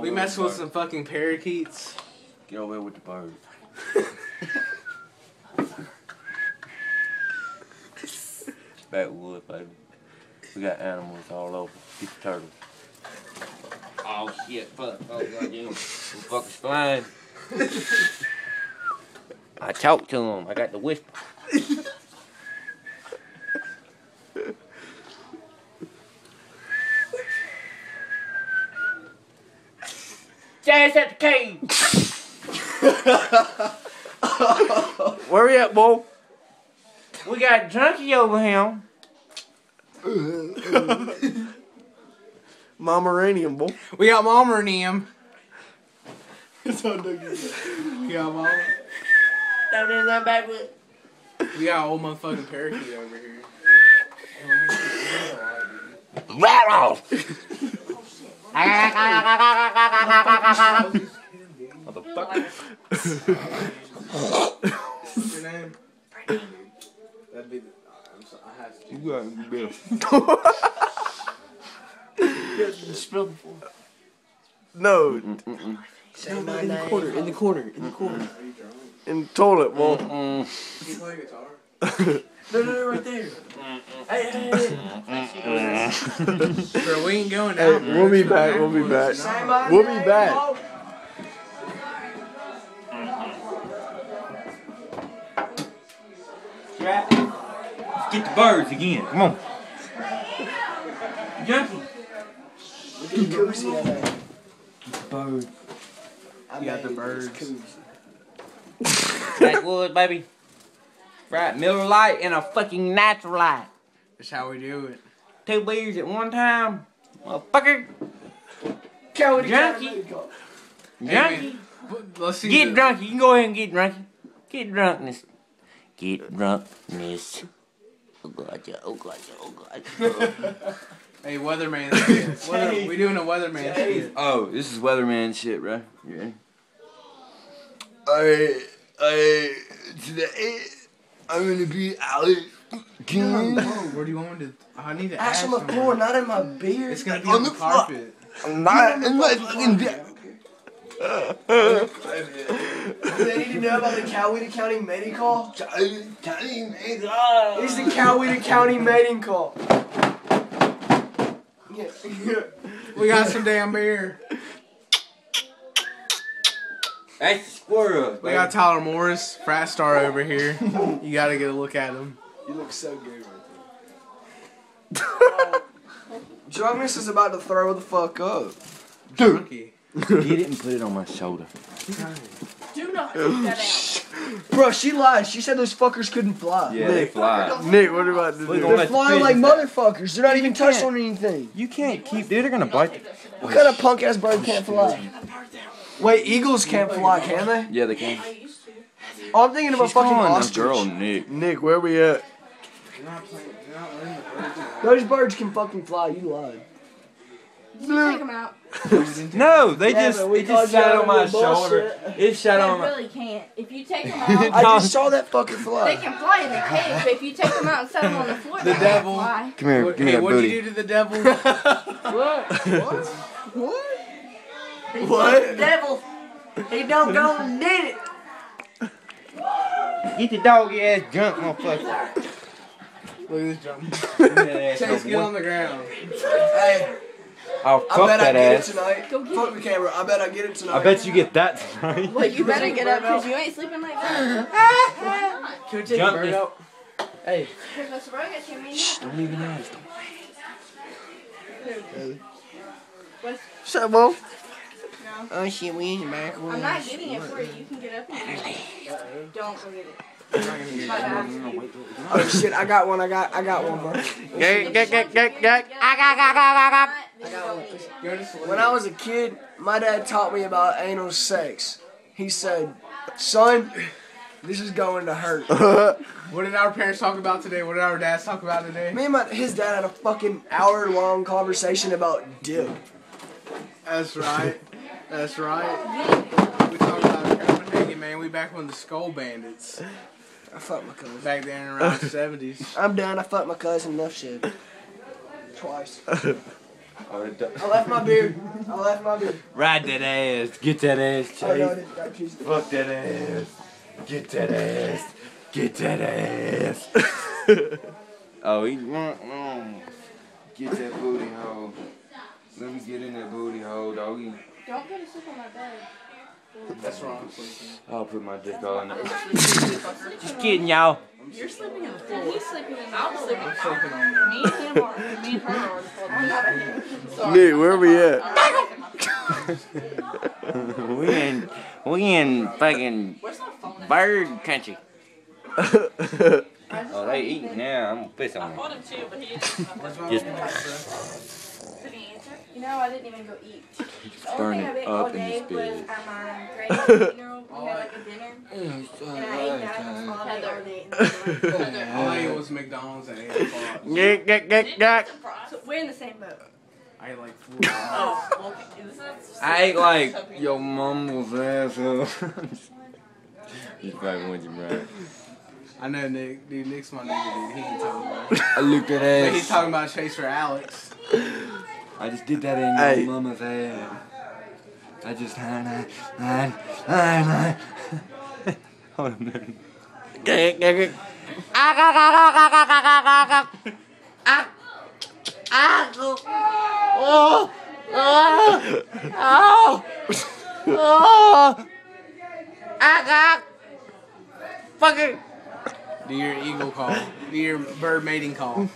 We mess with some fucking parakeets. Get over here with the bird. Backwoodz, baby. We got animals all over. Get the turtles. Oh shit, fuck. Oh goddamn. Fucking flying. I talk to him. I got the whisper. Jazz at the cave. Where we at, boy? We got Junkie over here. Pomeranian, boy. We got Pomeranian. We got Mama. That is that Backwoodz. We got old motherfucking parakeet over here. Rattle! Motherfucker. What's your name? That'd be the. I have to. You got Bill. No. Say In my the name. corner. In the corner. In the toilet, boy. Can you play guitar? No, right there. Hey. Bro, we ain't going Hey, out. we'll be back. We'll be back. We'll be back. Get the birds again. Come on. Junkie. Look at the koozie I made. Get the birds. You got the birds. Backwoodz, baby. Right, Miller Lite and a fucking natural light. That's how we do it. 2 beers at one time. Motherfucker. Junkie. Junkie. Junkie. Let's see. Get drunk. You can go ahead and get drunk. Get drunkness. Get drunkness. Oh God, yeah. Oh God, yeah. Oh God. Hey, weatherman. We doing a weatherman shit. Oh, this is weatherman shit, right? You ready? Today I'm gonna be out. Where do you want me to? I need to Ash ask on the floor, not in my beard. It's gonna be on the carpet. I'm not in my fucking bed. Do they need to know about the Coweta County mating call? It's the Coweta County mating call. Yeah. We got some damn beer. That's the squirrel. We got Tyler Morris, frat star over here. You gotta get a look at him. You look so good right there. Drunkness is about to throw the fuck up. Junkie. Get it and put it on my shoulder. Do not put that out. Bro, she lied. She said those fuckers couldn't fly. Yeah, they fly. Nick, what are you about to do? We're gonna They're let the flying like pigeons out. motherfuckers. They're not even touched can't. on anything. You can't keep, dude. They're gonna bite. What kind of punk ass bird can't fly? Wait, eagles can't fly, can they? Yeah, they can. Oh, I'm thinking of a fucking ostrich. girl, Nick. Nick, where we at? Those birds can fucking fly. You lied. Did you take them out? No, they Yeah, just but we it just thought sat you on my were shoulder. bullshit. It sat They on my. really can't. If you take them out, I just saw that fucking they fly. can fly in the cage. But if you take them out and set them on the floor, The they can't devil. fly. Come here, give me that What'd booty. you do to the devil? What? Devil. He don't go and did it. Get the doggy ass junk, motherfucker. Look at this jump. Chase, Chase, get on the ground. Hey, I'll I fuck bet I that get it ass. tonight. Go get Fuck the camera. I bet I get it tonight. I bet you get that tonight. Well, you better get up because you ain't sleeping like that. Can we take Jump the bird this- out? Hey. Because Mr. Burger came in. Don't even ask. Shut up, Bo. Oh shit, we in the back. I'm not getting it for you. You can get up and get it. Don't go get it. Bye-bye. Oh shit, I got one. I got one, bro. I got When I was a kid, my dad taught me about anal sex. He said, "Son, this is going to hurt." What did our parents talk about today? What did our dads talk about today? Me and his dad had a fucking hour-long conversation about dick. That's right. That's right. We talking about Copenhagen, man. We back when the Skull Bandits. I fucked my cousin. Back then around the 70s. I'm done. I fucked my cousin. Enough shit. Twice. I left my beer. Ride that ass. Get that ass, Chase. Oh, no, I didn't. Got cheese. Fuck that ass. Get that ass. Get that ass. Oh, he want. Get that booty hole. Let me get in that booty hole, doggy. Don't go to sleep on my bed. That's wrong. I'll put my dick all in it. Just kidding, y'all. You're sleeping in the floor. He's sleeping in the I'm sleeping. I'm sleeping on there. Me and him are. Me and her are. I'm not a him. Sorry. Nick, where we at? we in fucking Where's my phone at? bird country. Oh, they eating now. I'm gonna piss on I them. called him too, but he Just didn't answer. No, I didn't even go eat. The burn only thing I it ate up all in day this was bitch. at my grandma's funeral. We had like a dinner. And I ate that all day. All I ate was McDonald's at 8 o'clock. So we're in the same boat. I ate like 4 Oh, well, I ate like your mama's asshole. He's fucking with you, bro. I know Nick. Dude, Nick's my nigga, dude. He ain't talking about it. I looked at But ass. he's talking about Chase or Alex. I just did that in Hey. your mama's ass. I just Hold on a minute. Fucking. Do your eagle call. Do your bird mating call.